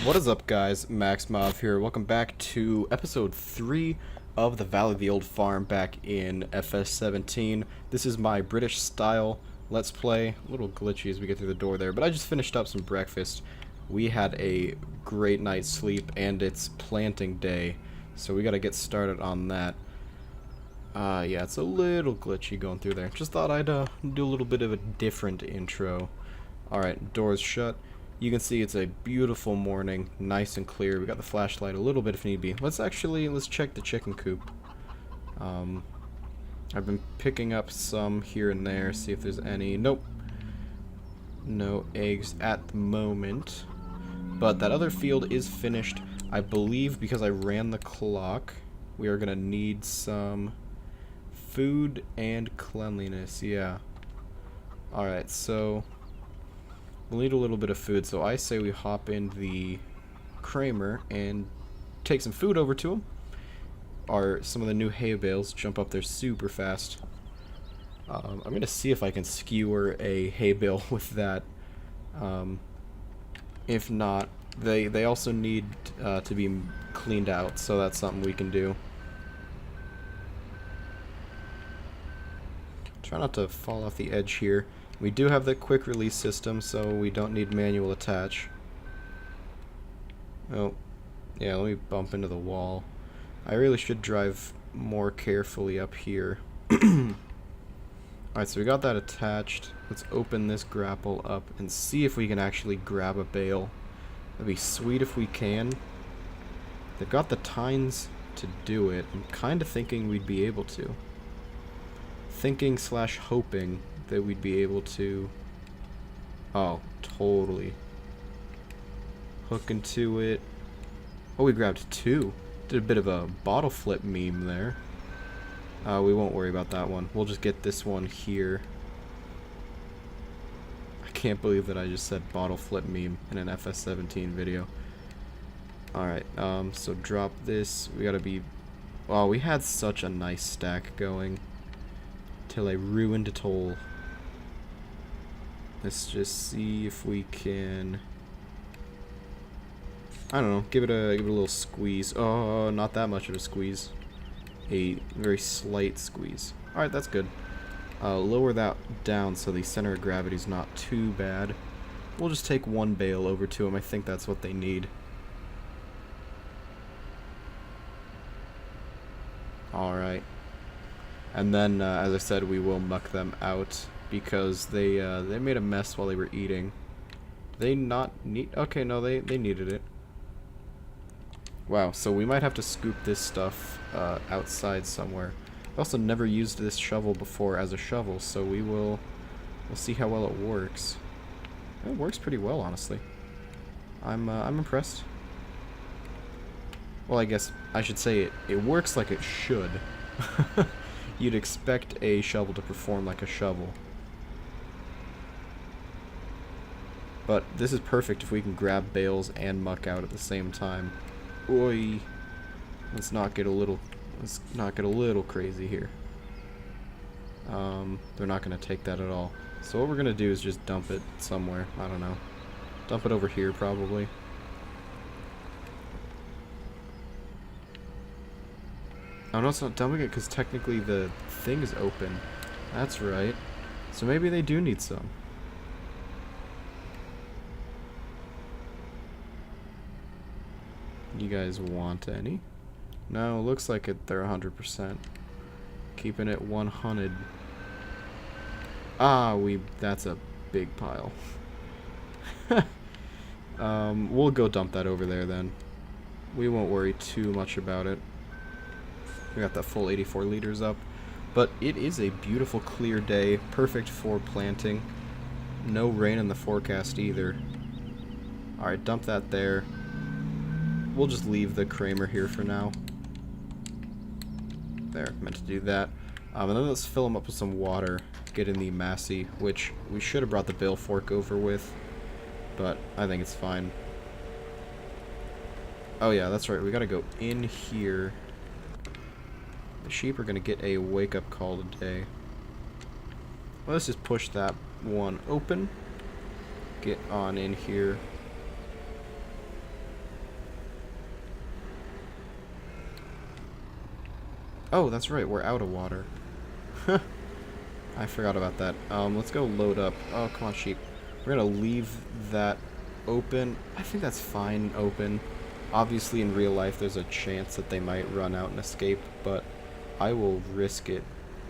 What is up, guys? Maxmov here. Welcome back to episode 3 of the Valley of the Old Farm back in FS17. This is my British style Let's Play. A little glitchy as we get through the door there, but I just finished up some breakfast. We had a great night's sleep, and it's planting day, so we gotta get started on that. Yeah, it's a little glitchy going through there. Just thought I'd do a little bit of a different intro. Alright, doors shut. You can see it's a beautiful morning, nice and clear. We got the flashlight a little bit if need be. Let's check the chicken coop. I've been picking up some here and there, see if there's any. Nope. No eggs at the moment. But that other field is finished, I believe, because I ran the clock. We are gonna need some food and cleanliness, yeah. Alright, so we'll need a little bit of food, so I say we hop in the Kramer and take some food over to him. Some of the new hay bales jump up there super fast. I'm going to see if I can skewer a hay bale with that. If not, they also need to be cleaned out, so that's something we can do. Try not to fall off the edge here. We do have the quick release system, so we don't need manual attach. Oh, yeah, let me bump into the wall. I really should drive more carefully up here. Alright, so we got that attached. Let's open this grapple up and see if we can actually grab a bale. That'd be sweet if we can. They've got the tines to do it. I'm kind of thinking we'd be able to. Thinking/hoping that we'd be able to. Oh, totally. Hook into it. Oh, we grabbed two. Did a bit of a bottle flip meme there. We won't worry about that one. We'll just get this one here. I can't believe that I just said bottle flip meme in an FS17 video. Alright, so drop this. We gotta be... Oh, we had such a nice stack going. Till I ruined it all. Let's just see if we can... I don't know, give it a little squeeze. Oh, not that much of a squeeze. A very slight squeeze. Alright, that's good. Lower that down so the center of gravity is not too bad. We'll just take one bale over to them. I think that's what they need. Alright. And then, as I said, we will muck them out because they made a mess while they were eating. They not need... Okay, no, they needed it. Wow, so we might have to scoop this stuff outside somewhere. I've also never used this shovel before as a shovel, so we'll see how well it works. It works pretty well, honestly. I'm impressed. Well, I guess I should say it works like it should. You'd expect a shovel to perform like a shovel. But this is perfect if we can grab bales and muck out at the same time. Oi. Let's not get a little crazy here. They're not gonna take that at all. So what we're gonna do is just dump it somewhere. I don't know. Dump it over here probably. Oh no, it's not dumping it because technically the thing is open. That's right. So maybe they do need some. You guys want any? No, looks like they're 100%. Keeping it 100. Ah, that's a big pile. We'll go dump that over there then. We won't worry too much about it. We got that full 84 liters up. But it is a beautiful clear day, perfect for planting. No rain in the forecast either. Alright, dump that there. We'll just leave the Kramer here for now. There, meant to do that. And then let's fill them up with some water. Get in the Massey, which we should have brought the bale fork over with. But I think it's fine. Oh yeah, that's right, we gotta go in here. The sheep are gonna get a wake-up call today. Let's just push that one open. Get on in here. Oh, that's right, we're out of water. I forgot about that. Let's go load up. Oh, come on, sheep. We're gonna leave that open. I think that's fine open. Obviously, in real life, there's a chance that they might run out and escape, but I will risk it.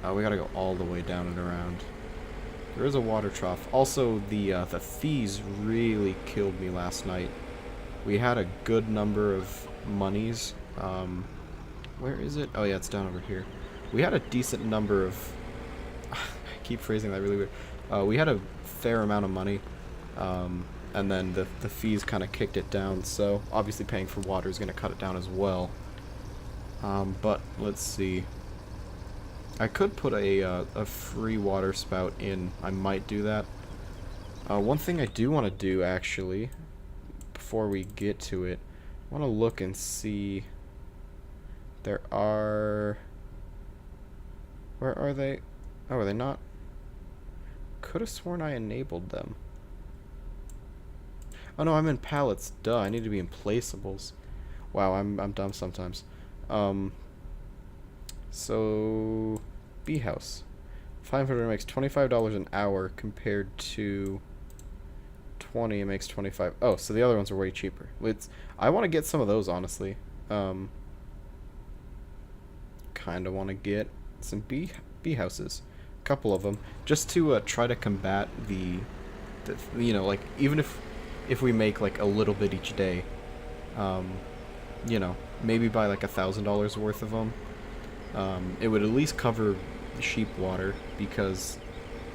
We gotta go all the way down and around. There is a water trough. Also, the fees really killed me last night. We had a good number of monies. Where is it? Oh yeah, it's down over here. We had a decent number of... I keep phrasing that really weird. We had a fair amount of money, and then the fees kind of kicked it down, so obviously paying for water is going to cut it down as well. But let's see. I could put a free water spout in. I might do that. One thing I do want to do, actually, before we get to it, I want to look and see... There are... Where are they? Oh, are they not? Could have sworn I enabled them. Oh no, I'm in pallets. Duh, I need to be in placeables. Wow, I'm dumb sometimes. So... Bee house. 500 makes $25 an hour compared to 20 it makes 25. Oh, so the other ones are way cheaper. I want to get some of those, honestly. Kind of want to get some bee houses, a couple of them, just to try to combat the you know, like, even if we make like a little bit each day, you know, maybe buy like $1,000 worth of them. It would at least cover sheep water, because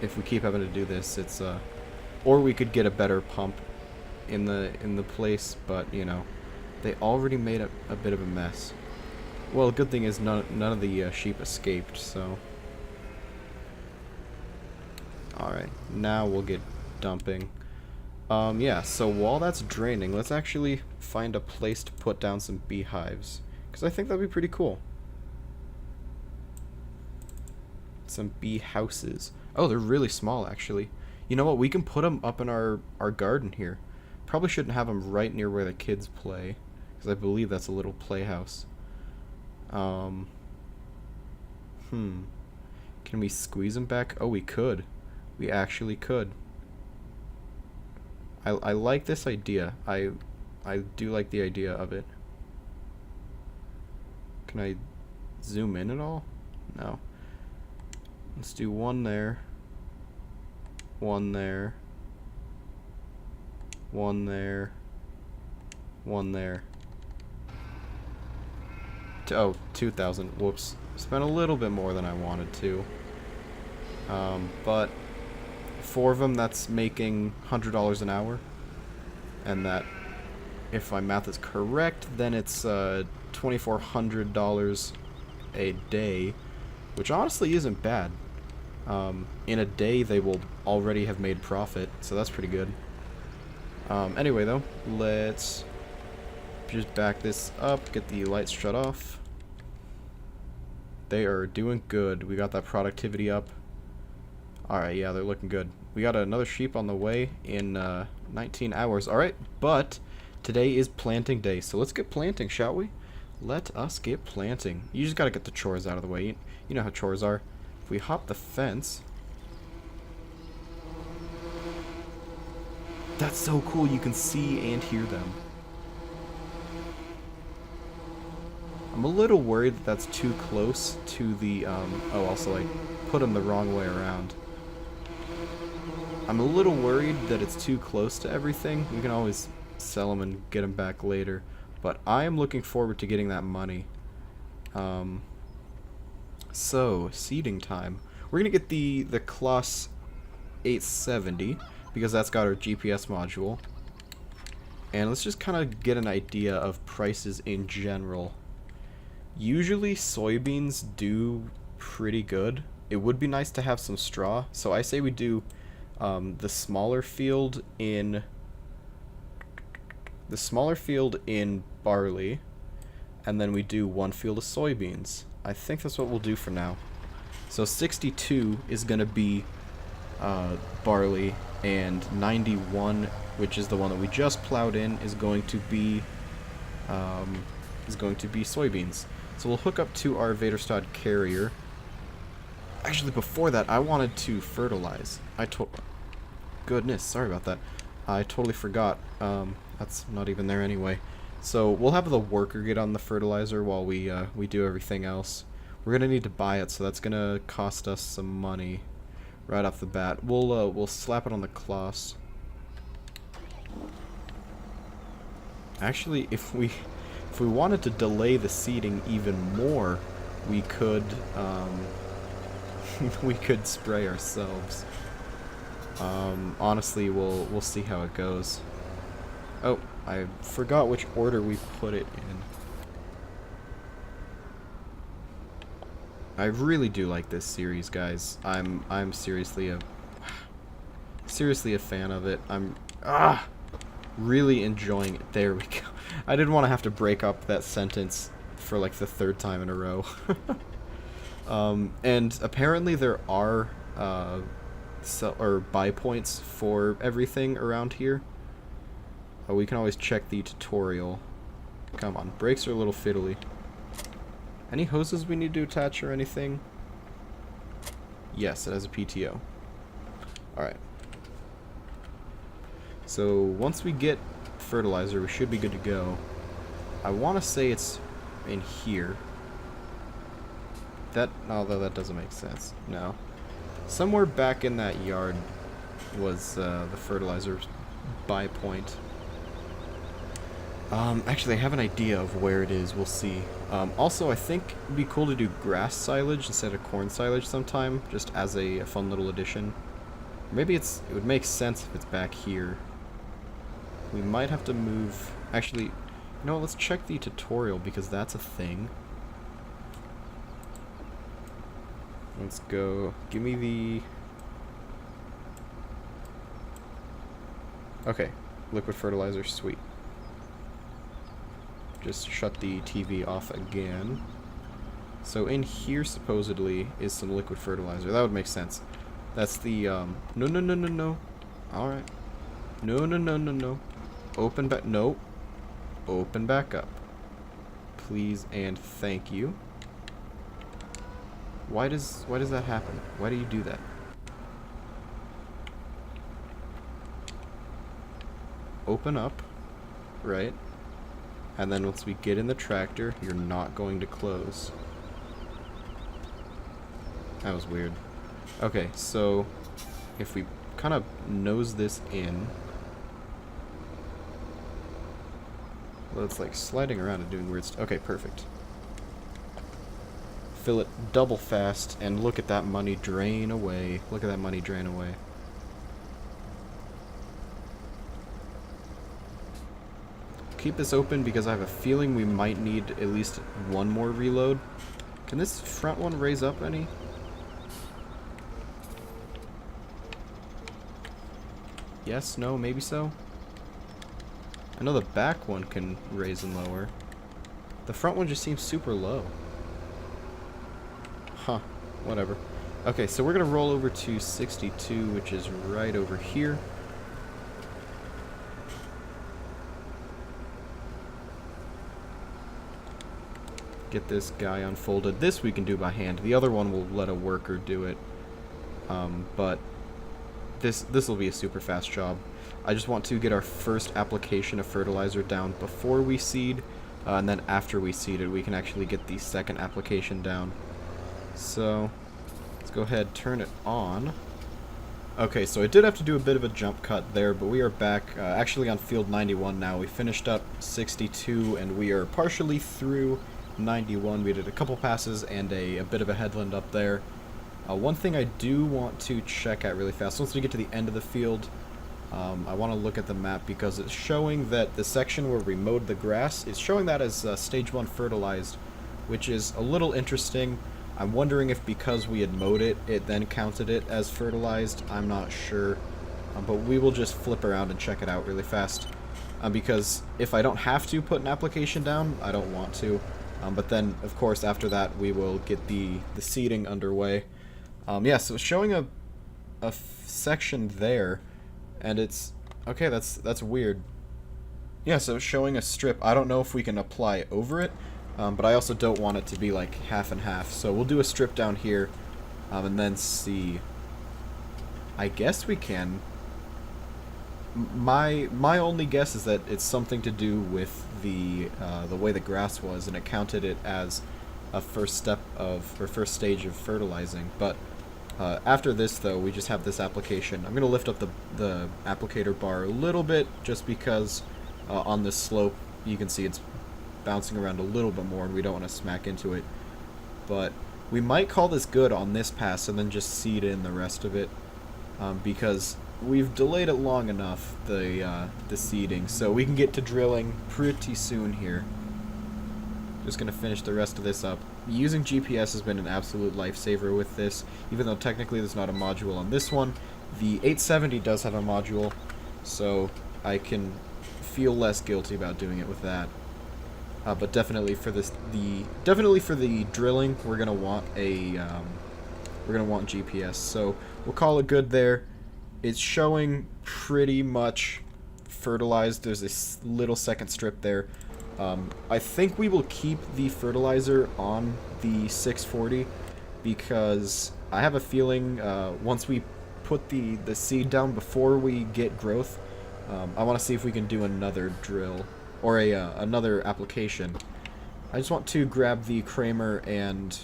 if we keep having to do this, it's or we could get a better pump in the place, but you know, they already made a bit of a mess. Well, the good thing is none of the sheep escaped, so... Alright, now we'll get dumping. Yeah, so while that's draining, let's actually find a place to put down some beehives, because I think that'd be pretty cool. Some bee houses. Oh, they're really small, actually. You know what? We can put them up in our garden here. Probably shouldn't have them right near where the kids play, because I believe that's a little playhouse. Can we squeeze them back? Oh, we could. We actually could. I like this idea. I do like the idea of it. Can I zoom in at all? No. Let's do one there. One there. One there. One there. Oh, 2,000. Whoops. Spent a little bit more than I wanted to. But 4 of them, that's making $100 an hour. And that, if my math is correct, then it's $2,400 a day, which honestly isn't bad. In a day, they will already have made profit, so that's pretty good. Anyway, though, let's just back this up, get the lights shut off. They are doing good. We got that productivity up. Alright, yeah, they're looking good. We got another sheep on the way in 19 hours. Alright, but today is planting day, so let's get planting, shall we? Let us get planting. You just gotta get the chores out of the way. You know how chores are. If we hop the fence... That's so cool, you can see and hear them. I'm a little worried that that's too close to the, oh, also I put them the wrong way around. I'm a little worried that it's too close to everything. We can always sell them and get them back later. But I am looking forward to getting that money. So, seeding time. We're going to get the Class 870, because that's got our GPS module. And let's just kind of get an idea of prices in general. Usually soybeans do pretty good. It would be nice to have some straw, so I say we do the smaller field in barley, and then we do 1 field of soybeans. I think that's what we'll do for now. So 62 is going to be barley, and 91, which is the one that we just plowed in, is going to be soybeans. So we'll hook up to our Vaderstad carrier. Actually, before that, I wanted to fertilize. Goodness, sorry about that. I totally forgot. That's not even there anyway. So we'll have the worker get on the fertilizer while we do everything else. We're gonna need to buy it, so that's gonna cost us some money right off the bat. We'll slap it on the Kloss. Actually, if we wanted to delay the seeding even more, we could we could spray ourselves. Honestly, we'll see how it goes. Oh, I forgot which order we put it in. I really do like this series, guys. I'm seriously a fan of it. I'm really enjoying it. There we go. I didn't want to have to break up that sentence for like the 3rd time in a row. And apparently there are buy points for everything around here. We can always check the tutorial. Come on, brakes are a little fiddly. Any hoses we need to attach or anything? Yes, it has a PTO. Alright. So once we get fertilizer, we should be good to go. I want to say it's in here. Although that doesn't make sense. No. Somewhere back in that yard was the fertilizer buy point. Actually, I have an idea of where it is. We'll see. Also, I think it'd be cool to do grass silage instead of corn silage sometime, just as a fun little addition. Maybe it would make sense if it's back here. We might have to move... Actually, you know what, let's check the tutorial, because that's a thing. Let's go... Give me the... Okay, liquid fertilizer, sweet. Just shut the TV off again. So in here, supposedly, is some liquid fertilizer. That would make sense. That's the, no. Alright. No. Open back, no. Open back up. Please and thank you. Why does that happen? Why do you do that? Open up. Right. And then once we get in the tractor, you're not going to close. That was weird. Okay, so if we kind of nose this in, well, it's like sliding around and doing weird stuff. Okay, perfect. Fill it double fast, and look at that money drain away. Look at that money drain away. Keep this open because I have a feeling we might need at least one more reload. Can this front one raise up any? Yes, no, maybe so? I know the back one can raise and lower. The front one just seems super low. Huh, whatever. Okay, so we're gonna roll over to 62, which is right over here. Get this guy unfolded. This we can do by hand. The other one will let a worker do it. But this will be a super fast job. I just want to get our first application of fertilizer down before we seed, and then after we seed it, we can actually get the second application down. So let's go ahead, turn it on. Okay, so I did have to do a bit of a jump cut there, but we are back actually on field 91 now. We finished up 62, and we are partially through 91. We did a couple passes and a bit of a headland up there. One thing I do want to check out really fast, once we get to the end of the field, I want to look at the map because it's showing that the section where we mowed the grass is showing that as stage 1 fertilized, which is a little interesting. I'm wondering if because we had mowed it, it then counted it as fertilized. I'm not sure, but we will just flip around and check it out really fast, because if I don't have to put an application down, I don't want to. But then, of course, after that, we will get the seeding underway. Yeah, so it's showing a section there, and it's... Okay, that's weird. Yeah, so it's showing a strip. I don't know if we can apply over it, but I also don't want it to be like half and half. So we'll do a strip down here, and then see. I guess we can. My only guess is that it's something to do with the way the grass was, and it counted it as a first stage of fertilizing. But after this, though, we just have this application. I'm gonna lift up the applicator bar a little bit, just because on this slope you can see it's bouncing around a little bit more, and we don't want to smack into it. But we might call this good on this pass, and then just seed in the rest of it, because we've delayed it long enough, the seeding, so we can get to drilling pretty soon here. Just gonna finish the rest of this up. Using GPS has been an absolute lifesaver with this, even though technically there's not a module on this one. The 870 does have a module, so I can feel less guilty about doing it with that. But definitely for the drilling, we're gonna want GPS. So we'll call it good there. It's showing pretty much fertilized. There's this little second strip there. I think we will keep the fertilizer on the 640 because I have a feeling once we put the seed down before we get growth, I want to see if we can do another drill or another application. I just want to grab the Kramer and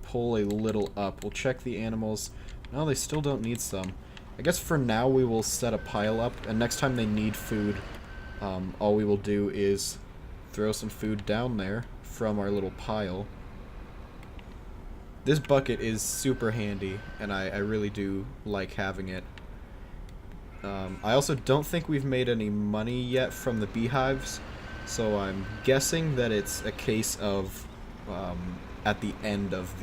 pull a little up. We'll check the animals. No, they still don't need some. I guess for now we will set a pile up, and next time they need food, all we will do is throw some food down there from our little pile. This bucket is super handy, and I really do like having it. I also don't think we've made any money yet from the beehives, so I'm guessing that it's a case of at the end of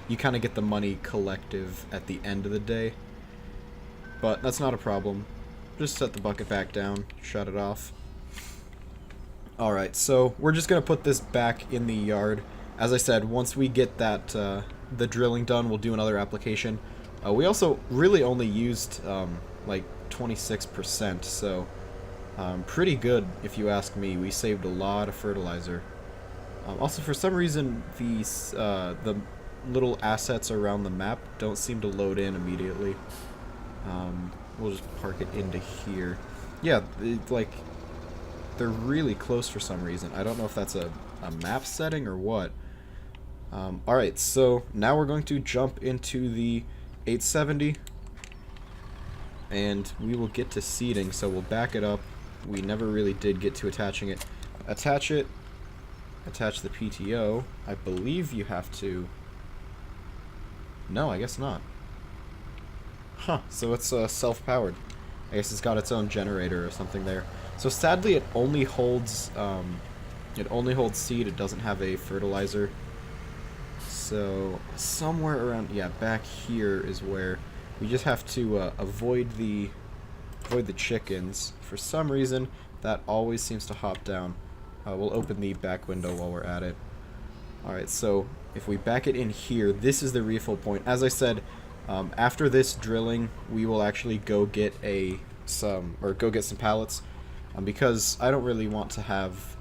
you kind of get the money collective at the end of the day. But that's not a problem. Just set the bucket back down, shut it off. Alright, so we're just going to put this back in the yard. As I said, once we get that the drilling done, we'll do another application. We also really only used like 26%, so pretty good if you ask me. We saved a lot of fertilizer. Also, for some reason, the little assets around the map don't seem to load in immediately. We'll just park it into here. Yeah, like, they're really close for some reason. I don't know if that's a map setting or what. Alright, so now we're going to jump into the 870, and we will get to seeding, so we'll back it up. We never really did get to attaching it. Attach it. Attach the PTO. I believe you have to... No, I guess not. Huh, so it's self-powered. I guess it's got its own generator or something there. So sadly it only holds seed, it doesn't have a fertilizer. So somewhere around, yeah, back here is where we just have to avoid the chickens. For some reason that always seems to hop down. We'll open the back window while we're at it. Alright, so if we back it in here, this is the refill point. As I said, after this drilling, we will actually go get some pallets, because I don't really want to have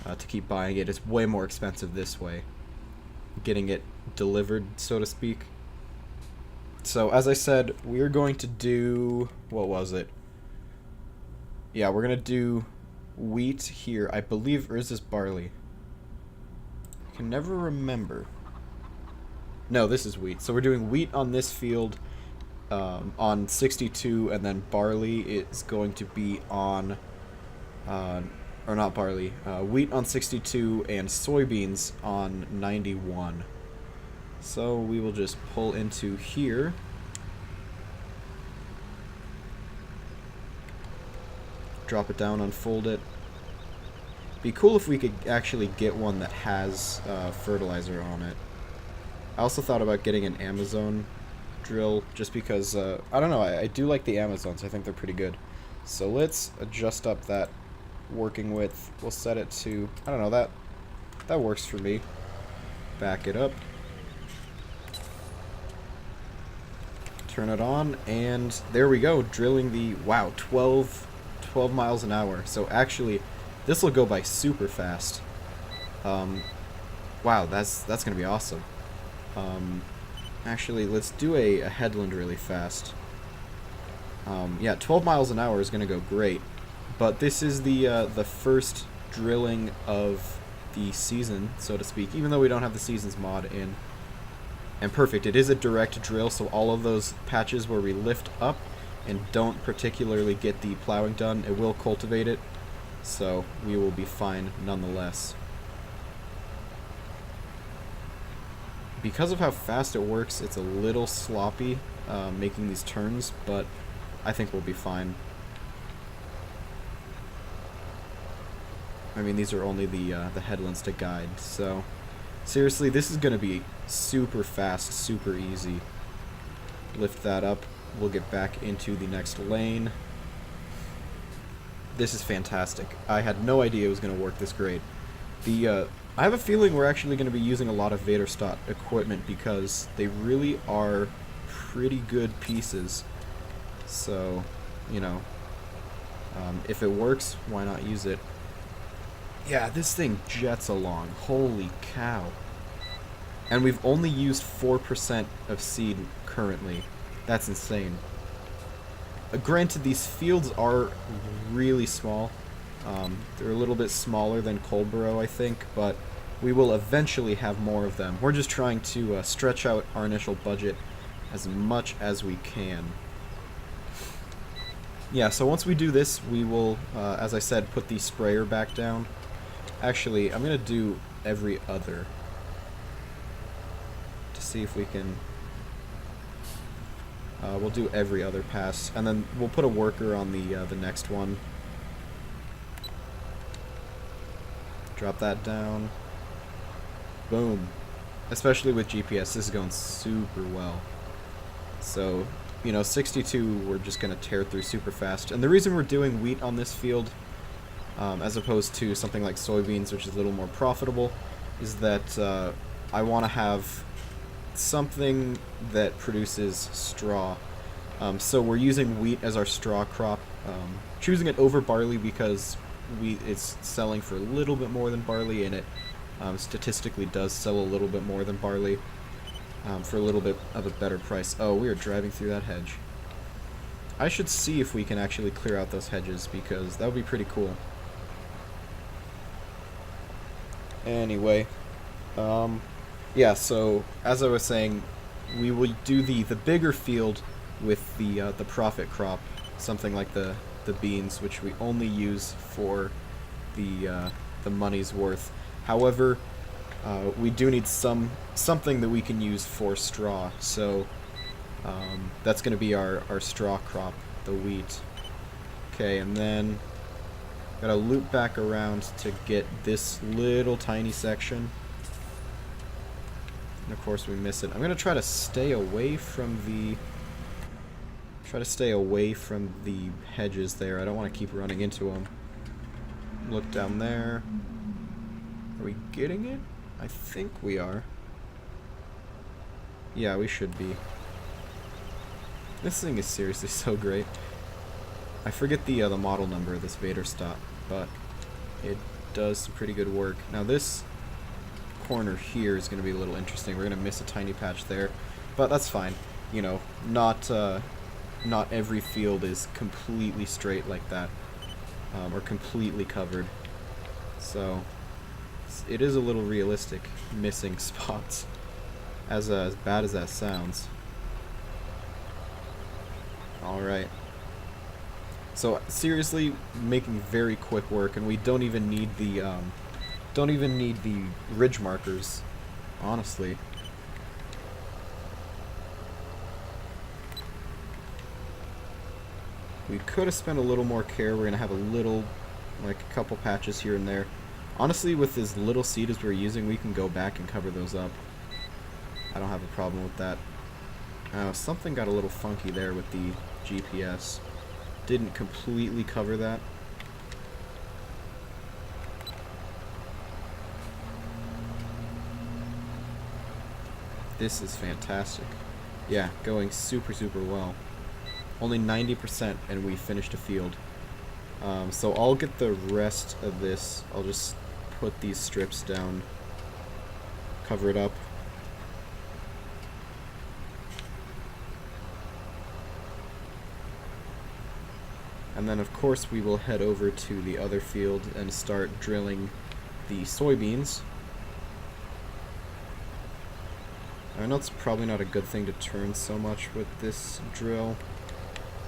to keep buying it. It's way more expensive this way, getting it delivered, so to speak. So as I said, we're going to do, what was it? Yeah, we're gonna do wheat here, I believe, or is this barley? I can never remember. No, this is wheat. So we're doing wheat on this field on 62, and then barley is going to be on, or not barley, wheat on 62 and soybeans on 91. So we will just pull into here. Drop it down, unfold it. Be cool if we could actually get one that has fertilizer on it. I also thought about getting an Amazon drill, just because, I don't know, I do like the Amazons. I think they're pretty good. So let's adjust up that working width. We'll set it to, I don't know, that works for me. Back it up. Turn it on, and there we go, drilling the, wow, 12 miles an hour. So actually, this will go by super fast. Wow, that's gonna be awesome. Actually, let's do a headland really fast. Yeah, 12 miles an hour is gonna go great, but this is the first drilling of the season, so to speak, even though we don't have the seasons mod in. And perfect, it is a direct drill, so all of those patches where we lift up and don't particularly get the plowing done, it will cultivate it, so we will be fine nonetheless. Because of how fast it works, it's a little sloppy making these turns, but I think we'll be fine. I mean, these are only the headlands to guide, so seriously, this is going to be super fast, super easy. Lift that up, we'll get back into the next lane. This is fantastic. I had no idea it was going to work this great. I have a feeling we're actually going to be using a lot of Vaderstadt equipment because they really are pretty good pieces. So, you know, if it works, why not use it? Yeah, this thing jets along. Holy cow. And we've only used 4% of seed currently. That's insane. Granted, these fields are really small. They're a little bit smaller than Coldborough, I think, but we will eventually have more of them. We're just trying to stretch out our initial budget as much as we can. Yeah, so once we do this, we will, as I said, put the sprayer back down. Actually, I'm going to do every other to see if we can... we'll do every other pass, and then we'll put a worker on the next one. Drop that down. Boom. Especially with GPS, this is going super well. So, you know, 62 we're just going to tear through super fast. And the reason we're doing wheat on this field, as opposed to something like soybeans, which is a little more profitable, is that I want to have something that produces straw. So we're using wheat as our straw crop, choosing it over barley because it's selling for a little bit more than barley, and it statistically does sell a little bit more than barley for a little bit of a better price. Oh, we are driving through that hedge. I should see if we can actually clear out those hedges, because that would be pretty cool. Anyway, yeah, so as I was saying, we will do the bigger field with the profit crop, something like the beans, which we only use for the money's worth. However, we do need something that we can use for straw, so that's going to be our straw crop, the wheat. Okay, and then gotta loop back around to get this little tiny section. And of course we miss it. I'm gonna try to stay away from the hedges there. I don't want to keep running into them. Look down there. Are we getting it? I think we are. Yeah, we should be. This thing is seriously so great. I forget the model number of this Vaderstadt, but it does some pretty good work. Now this corner here is going to be a little interesting. We're going to miss a tiny patch there, but that's fine. You know, not every field is completely straight like that, or completely covered. So it is a little realistic, missing spots, as bad as that sounds. Alright. So seriously, making very quick work, and we don't even need the ridge markers, honestly. We could have spent a little more care. We're gonna have a couple patches here and there. Honestly, with as little seed as we're using, we can go back and cover those up. I don't have a problem with that. Something got a little funky there with the GPS. Didn't completely cover that. This is fantastic. Yeah, going super, super well. Only 90% and we finished a field. So I'll get the rest of this. I'll just put these strips down. Cover it up. And then of course we will head over to the other field and start drilling the soybeans. I know it's probably not a good thing to turn so much with this drill,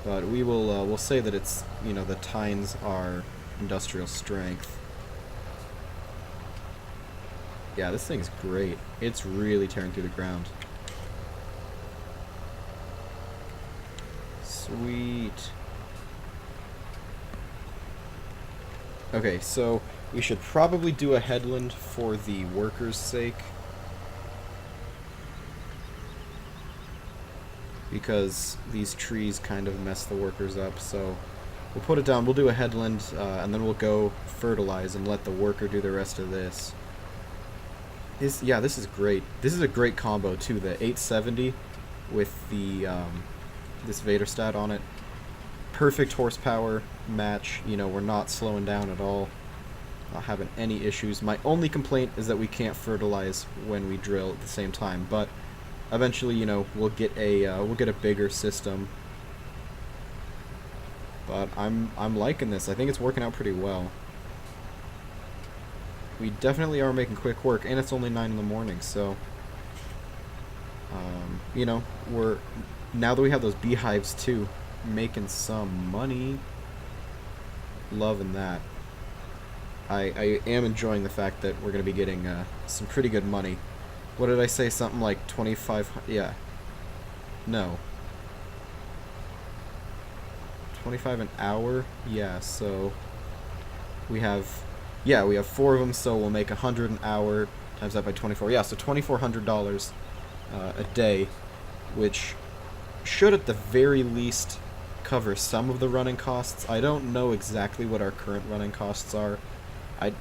but we will we'll say that it's, you know, the tines are industrial strength. Yeah, this thing's great. It's really tearing through the ground. Sweet. Okay, so we should probably do a headland for the workers' sake, because these trees kind of mess the workers up. So we'll put it down, we'll do a headland, and then we'll go fertilize and let the worker do the rest of this. Yeah, this is great. This is a great combo too, the 870 with the this Vader stat on it. Perfect horsepower match, you know, we're not slowing down at all, not having any issues. My only complaint is that we can't fertilize when we drill at the same time, but eventually, you know, we'll get a bigger system. But I'm liking this. I think it's working out pretty well. We definitely are making quick work, and it's only 9 in the morning, so you know, now that we have those beehives too, making some money. Loving that. I am enjoying the fact that we're going to be getting some pretty good money. What did I say? Something like 25... Yeah. No. 25 an hour? Yeah, so... We have... Yeah, we have 4 of them, so we'll make 100 an hour, times that by 24. Yeah, so $2,400 a day, which should at the very least cover some of the running costs. I don't know exactly what our current running costs are. I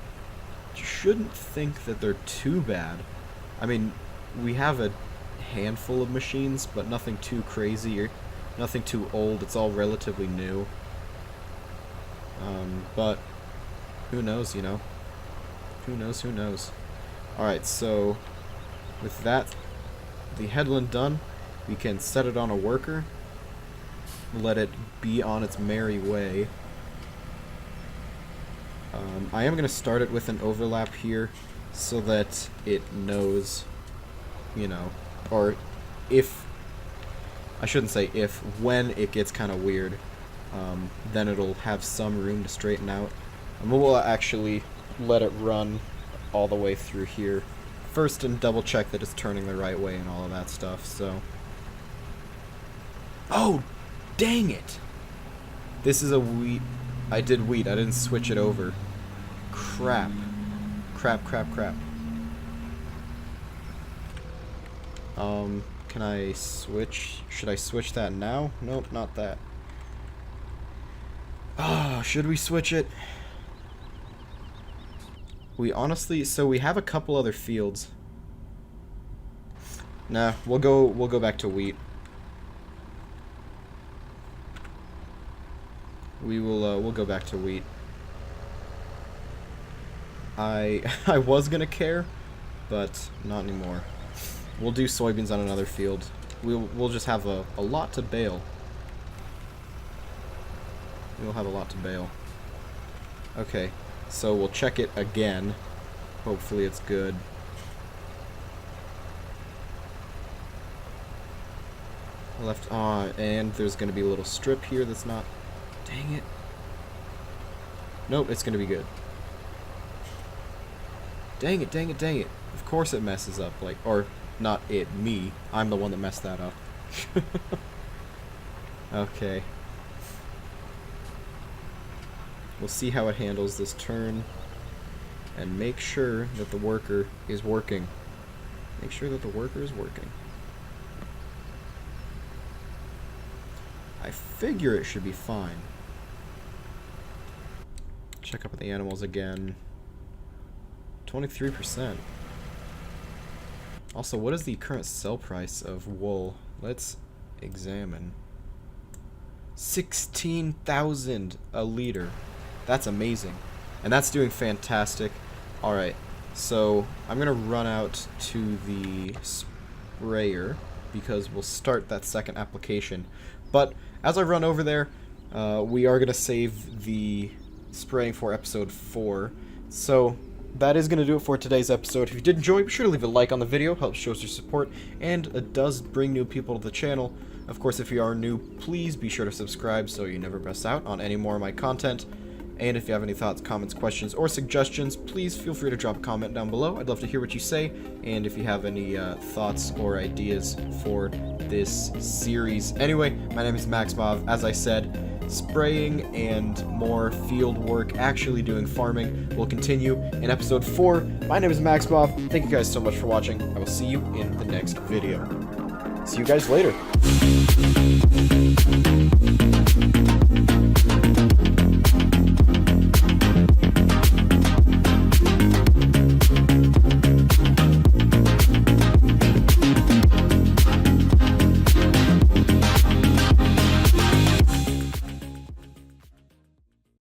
shouldn't think that they're too bad. I mean, we have a handful of machines, but nothing too crazy or nothing too old. It's all relatively new. But who knows, you know? Who knows, who knows? Alright, so with that, the headland done, we can set it on a worker, let it be on its merry way. I am going to start it with an overlap here so that it knows, you know, or if, I shouldn't say if, when it gets kind of weird, then it'll have some room to straighten out. And we'll actually let it run all the way through here first and double check that it's turning the right way and all of that stuff, so. Oh, dang it! This is a wheat. I did wheat, I didn't switch it over. Crap. Crap, crap, crap. Can I switch? Should I switch that now? Nope, not that. Ah, should we switch it? We honestly, so we have a couple other fields. Nah, we'll go back to wheat. We'll go back to wheat. I was gonna care, but not anymore. We'll do soybeans on another field. We'll just have a lot to bale. We'll have a lot to bale. Okay, so we'll check it again. Hopefully it's good. Left on, and there's gonna be a little strip here that's not. Dang it. Nope, it's gonna be good. Dang it, dang it, dang it. Of course it messes up, like, or not it, me. I'm the one that messed that up. Okay. We'll see how it handles this turn. And make sure that the worker is working. Make sure that the worker is working. I figure it should be fine. Check up on the animals again. 23%. Also, what is the current sell price of wool? Let's examine. 16,000 a liter. That's amazing. And that's doing fantastic. Alright, so I'm going to run out to the sprayer because we'll start that second application. But as I run over there, we are going to save the spraying for episode 4. So that is going to do it for today's episode. If you did enjoy, be sure to leave a like on the video. Helps shows your support, and it does bring new people to the channel. Of course, if you are new, please be sure to subscribe so you never miss out on any more of my content. And if you have any thoughts, comments, questions, or suggestions, please feel free to drop a comment down below. I'd love to hear what you say, and if you have any thoughts or ideas for this series. Anyway, my name is Maxmov. As I said, spraying and more field work, actually doing farming, will continue in episode 4. My name is Maxmov. Thank you guys so much for watching. I will see you in the next video. See you guys later.